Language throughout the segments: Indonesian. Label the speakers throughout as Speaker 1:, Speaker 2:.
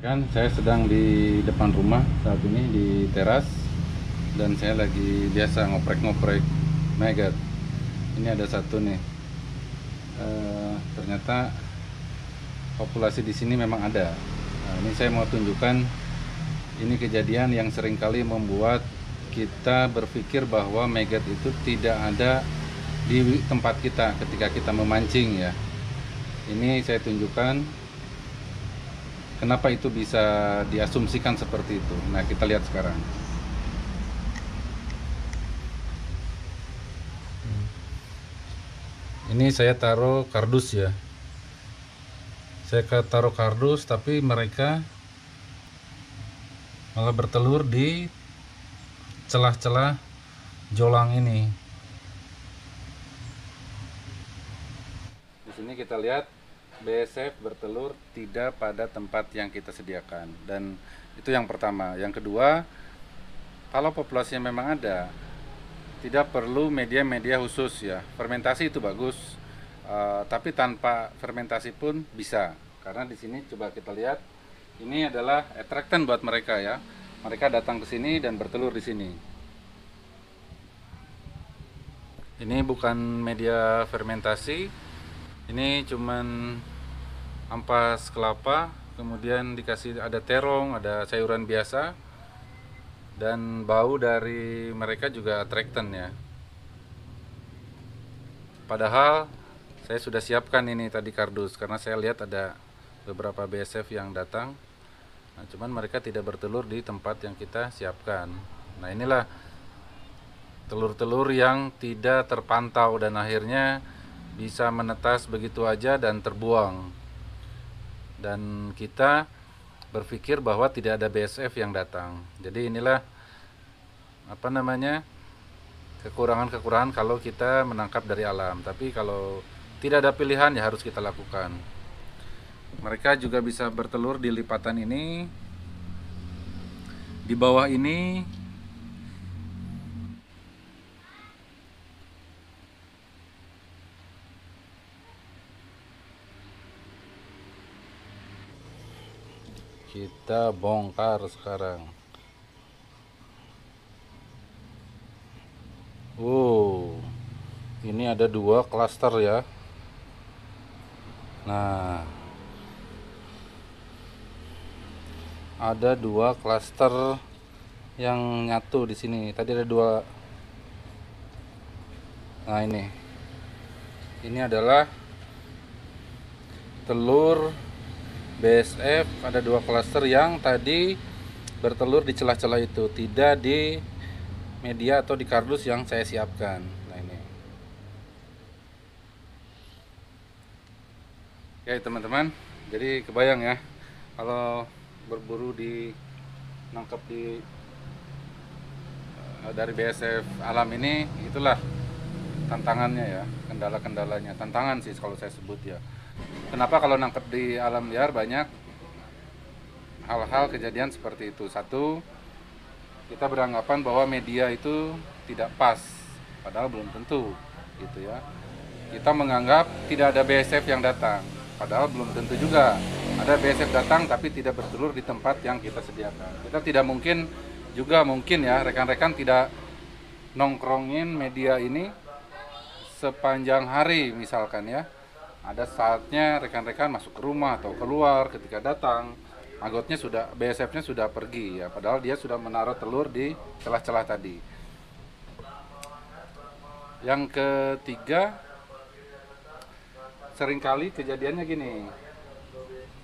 Speaker 1: Kan saya sedang di depan rumah saat ini di teras dan saya lagi biasa ngoprek-ngoprek maggot. Ini ada satu nih. Ternyata populasi di sini memang ada. Nah, ini saya mau tunjukkan ini kejadian yang seringkali membuat kita berpikir bahwa maggot itu tidak ada di tempat kita ketika kita memancing ya. Ini saya tunjukkan kenapa itu bisa diasumsikan seperti itu. Nah, kita lihat sekarang. Ini saya taruh kardus ya. Saya taruh kardus, tapi mereka malah bertelur di celah-celah jolang ini. Di sini kita lihat BSF bertelur tidak pada tempat yang kita sediakan, dan itu yang pertama. Yang kedua, kalau populasinya memang ada, tidak perlu media-media khusus ya. Fermentasi itu bagus, tapi tanpa fermentasi pun bisa. Karena di sini coba kita lihat, ini adalah attractant buat mereka ya. Mereka datang ke sini dan bertelur di sini. Ini bukan media fermentasi, ini cuman ampas kelapa, kemudian dikasih ada terong, ada sayuran biasa, dan bau dari mereka juga attractant ya. Padahal saya sudah siapkan ini tadi kardus karena saya lihat ada beberapa BSF yang datang. Nah, cuman mereka tidak bertelur di tempat yang kita siapkan. Nah, inilah telur-telur yang tidak terpantau dan akhirnya bisa menetas begitu aja dan terbuang. Dan kita berpikir bahwa tidak ada BSF yang datang. Jadi inilah kekurangan-kekurangan kalau kita menangkap dari alam. Tapi kalau tidak ada pilihan ya harus kita lakukan. Mereka juga bisa bertelur di lipatan ini. Di bawah ini kita bongkar sekarang. Ini ada 2 klaster ya. Nah, ada 2 klaster yang nyatu di sini. Tadi ada 2. Nah, ini adalah telur BSF. Ada 2 klaster yang tadi bertelur di celah-celah itu, tidak di media atau di kardus yang saya siapkan. Nah, ini. Oke, teman-teman. Jadi kebayang ya kalau berburu di nangkep dari BSF alam ini, itulah tantangannya ya, kendala-kendalanya. Tantangan sih kalau saya sebut ya. Kenapa kalau nangkep di alam liar banyak hal-hal kejadian seperti itu? Satu, kita beranggapan bahwa media itu tidak pas, padahal belum tentu gitu ya. Kita menganggap tidak ada BSF yang datang, padahal belum tentu juga. Ada BSF datang tapi tidak bertelur di tempat yang kita sediakan. Kita tidak mungkin ya, rekan-rekan tidak nongkrongin media ini sepanjang hari misalkan ya. Ada saatnya rekan-rekan masuk ke rumah atau keluar, ketika datang maggotnya sudah, BSF-nya sudah pergi ya, padahal dia sudah menaruh telur di celah-celah tadi. Yang ketiga, seringkali kejadiannya gini.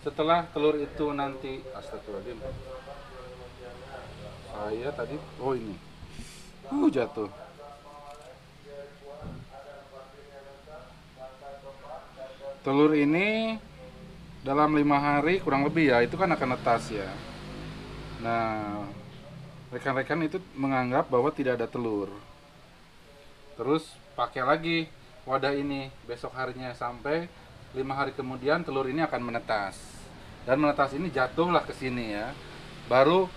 Speaker 1: Setelah telur itu nanti, astagfirullahaladzim, saya tadi, ini jatuh. Telur ini dalam 5 hari kurang lebih ya, itu kan akan netas ya. Nah, rekan-rekan itu menganggap bahwa tidak ada telur. Terus pakai lagi wadah ini besok harinya, sampai 5 hari kemudian telur ini akan menetas. Dan menetas ini jatuhlah ke sini ya. Baru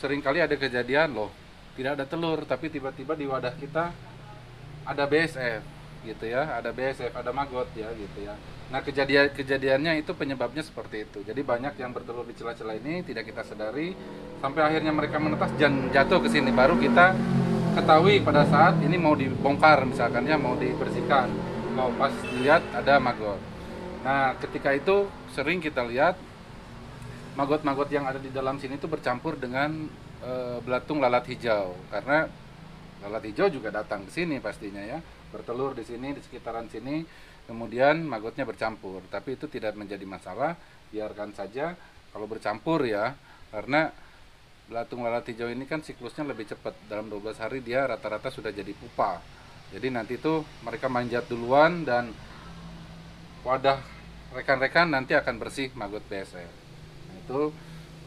Speaker 1: seringkali ada kejadian loh, tidak ada telur tapi tiba-tiba di wadah kita ada BSF. gitu ya, ada BSF, ada maggot ya gitu ya. Nah, kejadiannya itu penyebabnya seperti itu. Jadi banyak yang bertelur di celah-celah ini tidak kita sadari sampai akhirnya mereka menetas dan jatuh ke sini. Baru kita ketahui pada saat ini mau dibongkar misalkan ya, mau dibersihkan. Mau pas dilihat ada maggot. Nah, ketika itu sering kita lihat maggot-maggot yang ada di dalam sini itu bercampur dengan belatung lalat hijau, karena lalat hijau juga datang ke sini pastinya ya, bertelur di sini, di sekitaran sini, kemudian maggotnya bercampur. Tapi itu tidak menjadi masalah, biarkan saja kalau bercampur ya, karena belatung lalat hijau ini kan siklusnya lebih cepat, dalam 12 hari dia rata-rata sudah jadi pupa. Jadi nanti itu mereka manjat duluan dan wadah rekan-rekan nanti akan bersih maggot BSF. Nah, itu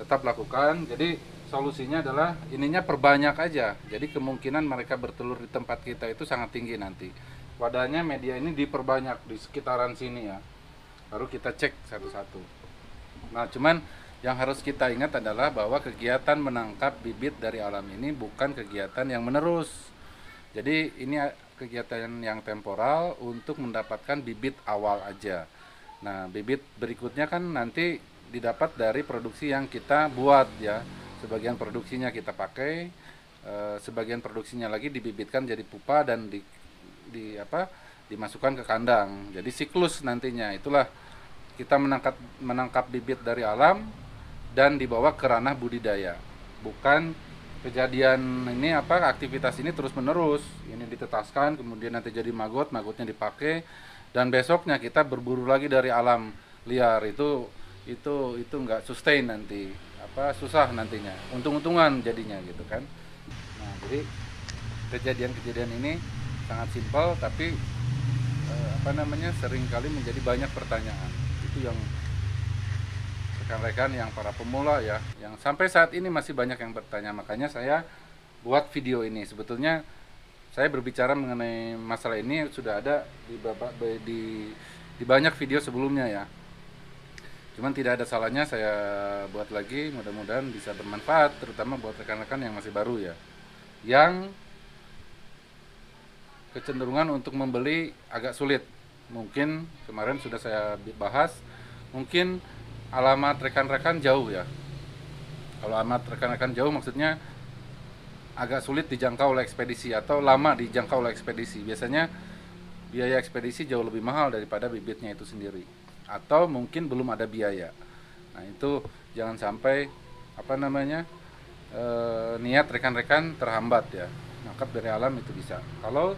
Speaker 1: tetap lakukan. Jadi solusinya adalah ininya perbanyak aja. Jadi kemungkinan mereka bertelur di tempat kita itu sangat tinggi nanti. Wadahnya media ini diperbanyak di sekitaran sini ya. Baru kita cek satu-satu. Nah, cuman yang harus kita ingat adalah bahwa kegiatan menangkap bibit dari alam ini bukan kegiatan yang menerus. Jadi ini kegiatan yang temporal untuk mendapatkan bibit awal aja. Nah, bibit berikutnya kan nanti didapat dari produksi yang kita buat ya. Sebagian produksinya kita pakai, sebagian produksinya lagi dibibitkan jadi pupa dan dimasukkan ke kandang. Jadi siklus nantinya itulah kita menangkap bibit dari alam dan dibawa ke ranah budidaya. Bukan kejadian ini aktivitas ini terus menerus. Ini ditetaskan, kemudian nanti jadi maggot, maggotnya dipakai, dan besoknya kita berburu lagi dari alam liar. Itu nggak sustain nanti, susah nantinya, untung-untungan jadinya gitu kan. Nah, jadi kejadian-kejadian ini sangat simpel tapi seringkali menjadi banyak pertanyaan. Itu yang rekan-rekan yang para pemula ya, yang sampai saat ini masih banyak yang bertanya. Makanya saya buat video ini. Sebetulnya saya berbicara mengenai masalah ini sudah ada di banyak video sebelumnya ya. Cuman tidak ada salahnya saya buat lagi, mudah-mudahan bisa bermanfaat, terutama buat rekan-rekan yang masih baru ya, yang kecenderungan untuk membeli agak sulit. Mungkin kemarin sudah saya bahas, mungkin alamat rekan-rekan jauh ya. Kalau alamat rekan-rekan jauh maksudnya agak sulit dijangkau oleh ekspedisi atau lama dijangkau oleh ekspedisi. Biasanya biaya ekspedisi jauh lebih mahal daripada bibitnya itu sendiri. Atau mungkin belum ada biaya. Nah, itu jangan sampai niat rekan-rekan terhambat ya. Nangkap dari alam itu bisa. Kalau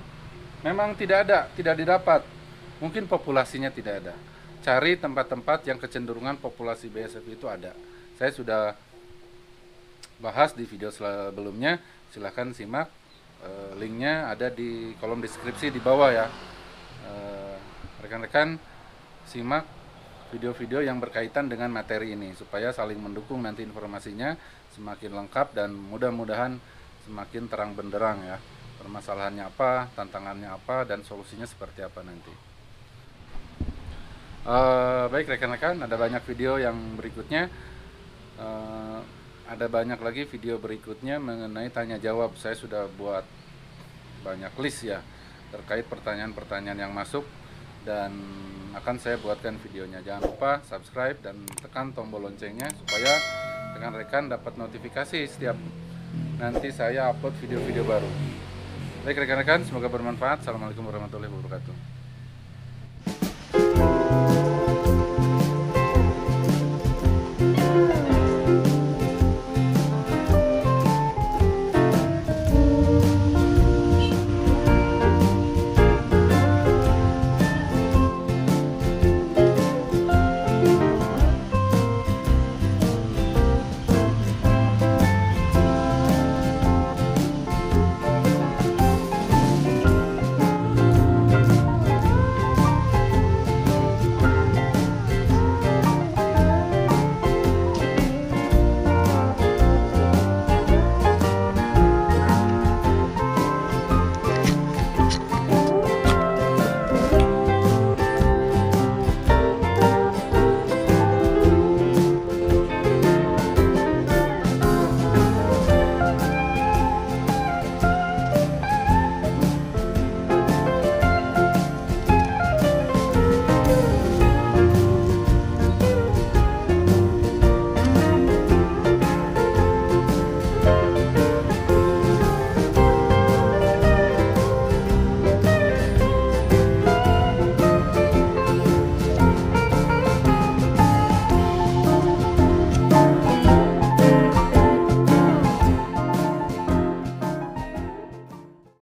Speaker 1: memang tidak didapat, mungkin populasinya tidak ada. Cari tempat-tempat yang kecenderungan populasi BSF itu ada. Saya sudah bahas di video sebelumnya, silahkan simak. Linknya ada di kolom deskripsi di bawah ya. Rekan-rekan simak video-video yang berkaitan dengan materi ini supaya saling mendukung, nanti informasinya semakin lengkap dan mudah-mudahan semakin terang benderang ya, permasalahannya apa, tantangannya apa, dan solusinya seperti apa nanti. Baik rekan-rekan, ada banyak video yang berikutnya, ada banyak lagi video berikutnya mengenai tanya jawab. Saya sudah buat banyak list ya terkait pertanyaan-pertanyaan yang masuk, dan akan saya buatkan videonya. Jangan lupa subscribe dan tekan tombol loncengnya supaya rekan-rekan dapat notifikasi setiap nanti saya upload video-video baru. Baik rekan-rekan, semoga bermanfaat. Assalamualaikum warahmatullahi wabarakatuh.